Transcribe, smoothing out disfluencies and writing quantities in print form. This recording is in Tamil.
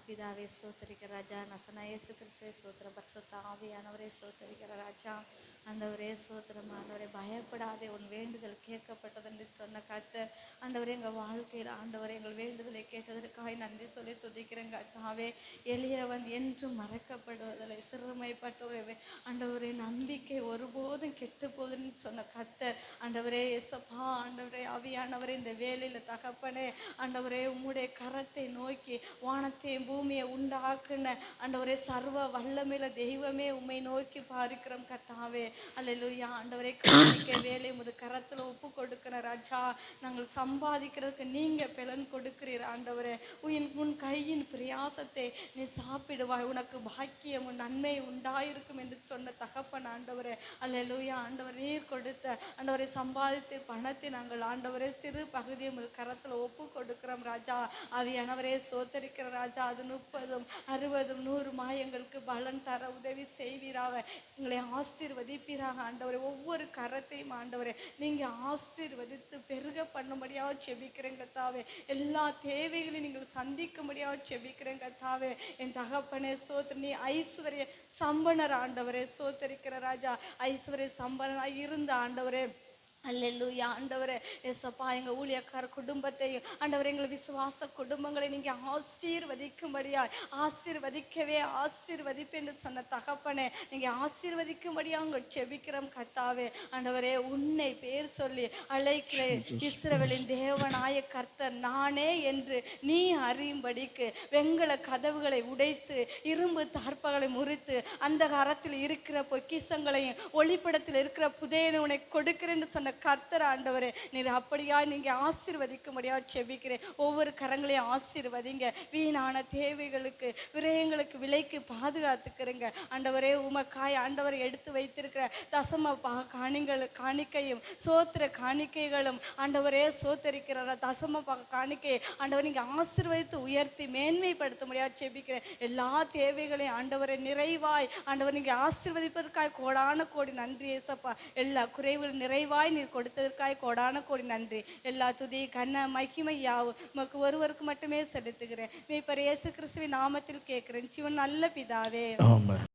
பிதாவே சோத்தரிக்கிற ராஜா, நசனா இயேசு கிறிஸ்துவே சோத்திரம், பரிசுத்த ஆவியானவரே சோத்தரிக்கிற ராஜா. ஆண்டவரே சோத்திரம். ஆண்டவரே பயப்படாதே, உன் வேண்டுதல் கேட்கப்பட்டது என்று சொன்ன கர்த்தர். ஆண்டவரே எங்கள் வாழ்க்கையில் ஆண்டவரே எங்கள் வேண்டுதலை கேட்டதற்காக நன்றி சொல்லி துதிக்கிறேங்க கர்த்தாவே. எளியவன் என்றும் மறக்கப்படுவதில்லை, சிறுமைப்பட்டவரே ஆண்டவரே நம்பிக்கை ஒருபோதும் கெட்டு போதுன்னு சொன்ன கர்த்தர். ஆண்டவரே எசப்பா, ஆண்டவரே ஆவியானவரே இந்த வேலையில் தகப்பனே ஆண்டவரே உம்முடைய கரத்தை நோக்கி வானத்தையும் பூமியை உண்டாக்குன ஆண்டவரே சர்வ வல்லமையில தெய்வமே உம்மை நோக்கி பார்க்கிறோம் கர்த்தாவே. அல்லேலூயா. ஆண்டவரே காணிக்கை வேலை உமது கரத்துல ஒப்பு கொடுக்கிற ராஜா. நாங்கள் சம்பாதிக்கிறதுக்கு நீங்க பலன் கொடுக்கிறீர் ஆண்டவரே. உன் கையின் பிரயாசத்தை நீ சாப்பிடுவாய், உனக்கு பாக்கியம் நன்மை உண்டாயிருக்கும் என்று சொன்ன தகப்பன் ஆண்டவரே. அல்லேலூயா. ஆண்டவர் நீர் கொடுத்த ஆண்டவரை சம்பாதித்த பணத்தை நாங்கள் ஆண்டவரே சிறு பகுதியை உமது கரத்துல ஒப்பு கொடுக்கிறோம் ராஜா. ஆவியானவரே சோத்தரிக்கிற ராஜா. அது 30, 60, 100 எங்களுக்கு பலன் தர உதவி செய்வீராக. எங்களை ஆசீர்வதிப்பீராக ஆண்டவரே. ஒவ்வொரு கரத்தையும் ஆண்டவரே நீங்க ஆசீர்வதித்து பெருக பண்ணும்படியாக செபிக்கிறேன் கர்த்தாவே. எல்லா தேவைகளையும் நீங்கள் சந்திக்கும்படியாக செபிக்கிறேன் கர்த்தாவே. என் தகப்பனே சோத்திர, நீ ஐஸ்வர்ய சம்பனர் ஆண்டவரே. சோத்தரிக்கிற ராஜா. ஐஸ்வர்ய சம்பனராய் இருந்த ஆண்டவரே. அல்லேலூயா. ஆண்டவரே எசப்பா, எங்கள் ஊழியக்கார குடும்பத்தையும் ஆண்டவரே எங்கள் விசுவாச குடும்பங்களை நீங்கள் ஆசீர்வதிக்கும்படியா, ஆசீர்வதிக்கவே ஆசீர்வதிப்பேன்னு சொன்ன தகப்பனே, நீங்கள் ஆசீர்வதிக்கும்படியாக உங்கள் செபிக்கிறோம் கர்த்தாவே. ஆண்டவரே உன்னை பேர் சொல்லி அழைக்கிற இஸ்ரவேலின் தேவனாய கர்த்தர் நானே என்று நீ அறியும்படிக்கு வெண்கல கதவுகளை உடைத்து இரும்பு தார்ப்பகளை முறித்து அந்த கரத்தில் இருக்கிற பொக்கிசங்களையும் ஒளிப்படத்தில் இருக்கிற புதையனை உனக்கு கொடுக்கிறேன்னு சொன்ன கர்த்தர் ஆண்டவரே. நீர் அப்படியா நீங்க ஆசீர்வதிக்கும்படியா செபிக்கிறேன். ஒவ்வொரு கரங்களையும் ஆசீர்வதிங்க. வீணான தேவைகளுக்கு விரயங்களுக்கு விலைக்கு பாதுகாத்துக்கிறங்க ஆண்டவரே. உமக்காய் ஆண்டவரை எடுத்து வைத்திருக்கிற தசம காணிக்கையும் சோத்திர காணிக்கைகளும் ஆண்டவரே சோத்தரிக்கிற தசம காணிக்கை ஆண்டவர் நீங்க ஆசீர்வதித்து உயர்த்தி மேன்மைப்படுத்த முடியாது செபிக்கிறேன். எல்லா தேவைகளையும் ஆண்டவரை நிறைவாய் ஆண்டவர் நீங்க ஆசீர்வதிப்பதற்காக கோடான கோடி நன்றி ஏசப்பா. எல்லா குறைவுகள் நிறைவாய் நீர் கொடுத்ததற்காக கோடான கோடி நன்றி. எல்லா துதி கன மகிமை யாவும் உமக்கு ஒருவருக்கு மட்டுமே செலுத்துகிறேன். மீட்பர் இயேசு கிறிஸ்துவின் நாமத்தில் கேட்கிறேன் ஜீவன் நல்ல பிதாவே.